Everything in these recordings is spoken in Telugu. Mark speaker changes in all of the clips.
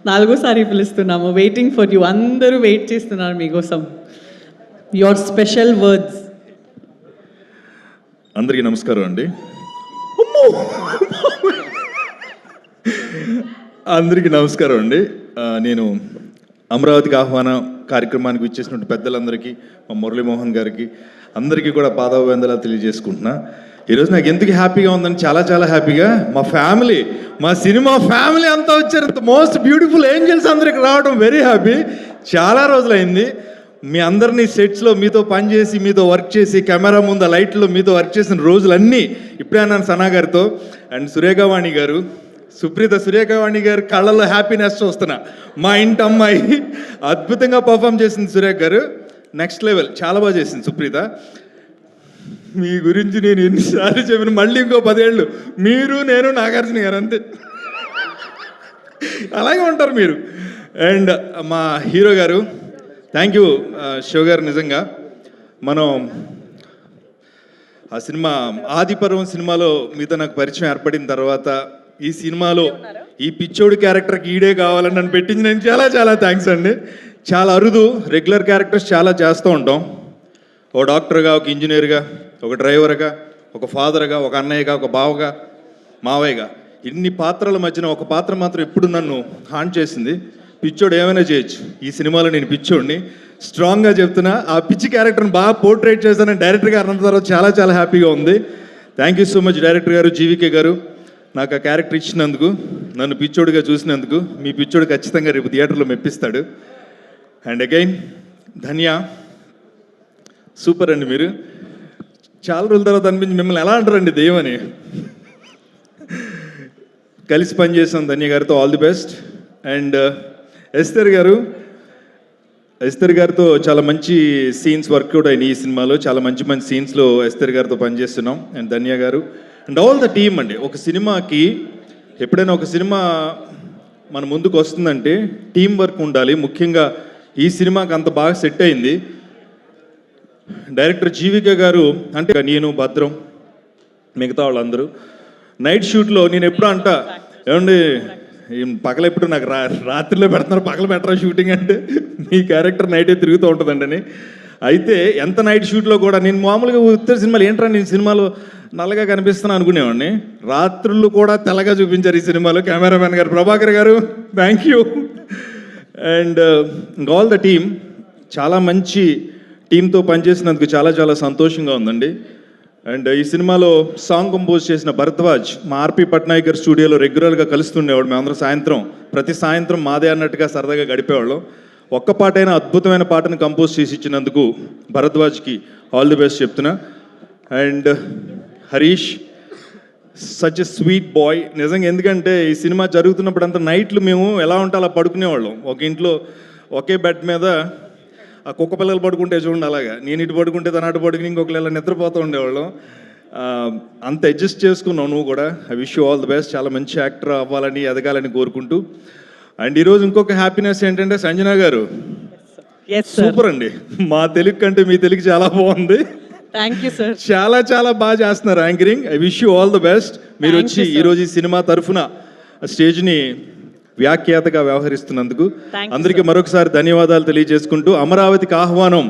Speaker 1: నాలుగోసారి పిలుస్తున్నాము. Waiting for you. అందరూ వెయిట్ చేస్తున్నారు మీకోసం. Your special words.
Speaker 2: అందరికీ నమస్కారం అండి. అందరికీ నమస్కారం అండి. నేను అమరావతికి ఆహ్వానం కార్యక్రమానికి ఇచ్చేసినటువంటి పెద్దలందరికీ, మా మురళీమోహన్ గారికి అందరికీ కూడా పాదాభివందనాలు తెలియజేసుకుంటున్నా. ఈరోజు నాకు ఎందుకు హ్యాపీగా ఉందని, చాలా చాలా హ్యాపీగా మా ఫ్యామిలీ, మా సినిమా ఫ్యామిలీ అంతా వచ్చారు. మోస్ట్ బ్యూటిఫుల్ ఏంజల్స్ అందరికి రావడం వెరీ హ్యాపీ. చాలా రోజులైంది మీ అందరినీ సెట్స్లో మీతో పనిచేసి, మీతో వర్క్ చేసి, కెమెరా ముందు లైట్లో మీతో వర్క్ చేసిన రోజులన్నీ. ఇప్పుడే అన్నాను సనా గారితో అండ్ సురేఖవాణి గారు, సుప్రీత సురేఖవాణి గారు కళ్ళల్లో హ్యాపీనెస్ చూస్తున్నా. మా ఇంటి అమ్మాయి అద్భుతంగా పర్ఫామ్ చేసింది సురేఖ గారు, నెక్స్ట్ లెవెల్, చాలా బాగా చేసింది సుప్రీత. మీ గురించి నేను ఎన్నిసార్లు చెప్పిన, మళ్ళీ ఇంకో 10 ఏళ్ళు మీరు, నేను, నాగార్జున గారు అంతే, అలాగే ఉంటారు మీరు. అండ్ మా హీరో గారు, థ్యాంక్ యూ శివ గారు. నిజంగా మనం ఆ సినిమా ఆదిపర్వం సినిమాలో మీతో నాకు పరిచయం ఏర్పడిన తర్వాత ఈ సినిమాలో ఈ పిచ్చోడి క్యారెక్టర్కి ఈడే కావాలని నన్ను పెట్టింది. నేను చాలా చాలా థ్యాంక్స్ అండి. చాలా అరుదు, రెగ్యులర్ క్యారెక్టర్స్ చాలా చేస్తూ ఉంటాం. ఒక డాక్టర్గా, ఒక ఇంజనీర్గా, ఒక డ్రైవర్గా, ఒక ఫాదర్గా, ఒక అన్నయ్యగా, ఒక బావగా, మావయ్యగా, ఇన్ని పాత్రల మధ్యన ఒక పాత్ర మాత్రం ఎప్పుడు నన్ను హాంట్ చేసింది. పిచ్చోడు ఏమైనా చేయొచ్చు, ఈ సినిమాలో నేను పిచ్చోడిని స్ట్రాంగ్గా చెప్తున్నా. ఆ పిచ్చి క్యారెక్టర్ని బాగా పోర్ట్రేట్ చేశానని డైరెక్టర్ గారు అన్న తర్వాత చాలా చాలా హ్యాపీగా ఉంది. Thank you so much director గారు, జీవికే గారు, నాకు ఆ క్యారెక్టర్ ఇచ్చినందుకు, నన్ను పిచ్చోడిగా చూసినందుకు. మీ పిచ్చోడు ఖచ్చితంగా రేపు థియేటర్లో మెప్పిస్తాడు. అండ్ అగైన్ ధన్య, సూపర్ అండి. మీరు చాలా రోజుల తర్వాత అనిపించి మిమ్మల్ని ఎలా అంటారండి దెయ్యమని. కలిసి పనిచేసాం ధన్య గారితో, all the best. And Esther గారితో చాలా మంచి సీన్స్ వర్కౌట్ అయినాయి ఈ సినిమాలో. చాలా మంచి మంచి సీన్స్లో ఎస్తర్ గారితో పనిచేస్తున్నాం. అండ్ ధన్య గారు అండ్ ఆల్ ద టీమ్ అండి. ఒక సినిమాకి ఎప్పుడైనా ఒక సినిమా మన ముందుకు వస్తుందంటే టీం వర్క్ ఉండాలి. ముఖ్యంగా ఈ సినిమాకి అంత బాగా సెట్ అయింది. డైరెక్టర్ జీవిక గారు, అంటే నేను, భద్రం, మిగతా వాళ్ళందరూ నైట్ షూట్లో నేను ఎప్పుడు అంటా, ఏమండి పగలెప్పుడు నాకు రాత్రిలో పెడుతున్నారు, పగల పెట్టరా షూటింగ్ అంటే, మీ క్యారెక్టర్ నైటే తిరుగుతూ ఉంటుందండి అని. అయితే ఎంత నైట్ షూట్లో కూడా నేను మామూలుగా ఉత్తర సినిమాలు ఏంట్రా నేను సినిమాలో నల్లగా కనిపిస్తున్నా అనుకునేవాడిని. రాత్రులు కూడా తెల్లగా చూపించారు ఈ సినిమాలో కెమెరామెన్ గారు, ప్రభాకర్ గారు, thank you. And all the team, చాలా మంచి టీంతో పనిచేసినందుకు చాలా చాలా సంతోషంగా ఉందండి. అండ్ ఈ సినిమాలో సాంగ్ కంపోజ్ చేసిన భరద్వాజ్, మా ఆర్పి పట్నాయక్ గారి స్టూడియోలో రెగ్యులర్గా కలుస్తుండేవాడు. మేమందరం ప్రతి సాయంత్రం మాదే అన్నట్టుగా సరదాగా గడిపేవాళ్ళం. ఒక్క పాటైనా అద్భుతమైన పాటను కంపోజ్ చేసి ఇచ్చినందుకు భరద్వాజ్కి ఆల్ ది బెస్ట్ చెప్తున్నా. And Harish, such a sweet boy నిజంగా. ఎందుకంటే ఈ సినిమా జరుగుతున్నప్పుడు అంతా నైట్లు మేము ఎలా ఉంటే అలా పడుకునేవాళ్ళం. ఒక ఇంట్లో ఒకే బెడ్ మీద ఆ కుక్క పిల్లలు పడుకుంటే చూడండి, అలాగా నేను ఇటు పడుకుంటే తన అటు పడుకుని ఇంకొకరు ఇలా నిద్రపోతూ ఉండేవాళ్ళం. అంత అడ్జస్ట్ చేసుకున్నావు నువ్వు కూడా. I wish you all the best. చాలా మంచి యాక్టర్ అవ్వాలని, ఎదగాలని కోరుకుంటూ. అండ్ ఈరోజు ఇంకొక హ్యాపీనెస్ ఏంటంటే సంజన గారు సూపర్ అండి. మా తెలుగు కంటే మీ తెలుగు చాలా బాగుంది.
Speaker 1: Thank you sir.
Speaker 2: చాలా చాలా బాగా చేస్తున్నారు anchoring. I wish you all the best. మీరు వచ్చి ఈరోజు ఈ సినిమా తరఫున స్టేజ్ని వ్యాఖ్యాతగా వ్యవహరిస్తున్నందుకు అందరికీ మరొకసారి ధన్యవాదాలు తెలియజేసుకుంటూ, అమరావతికి ఆహ్వానం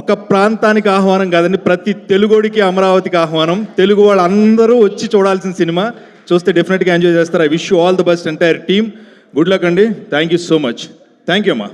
Speaker 2: ఒక ప్రాంతానికి ఆహ్వానం కాదండి, ప్రతి తెలుగోడికి అమరావతికి ఆహ్వానం. తెలుగు వాళ్ళు అందరూ వచ్చి చూడాల్సిన సినిమా, చూస్తే డెఫినెట్గా ఎంజాయ్ చేస్తారు. I wish you all the best entire team. Good luck అండి. Thank you so much. Thank you అమ్మా.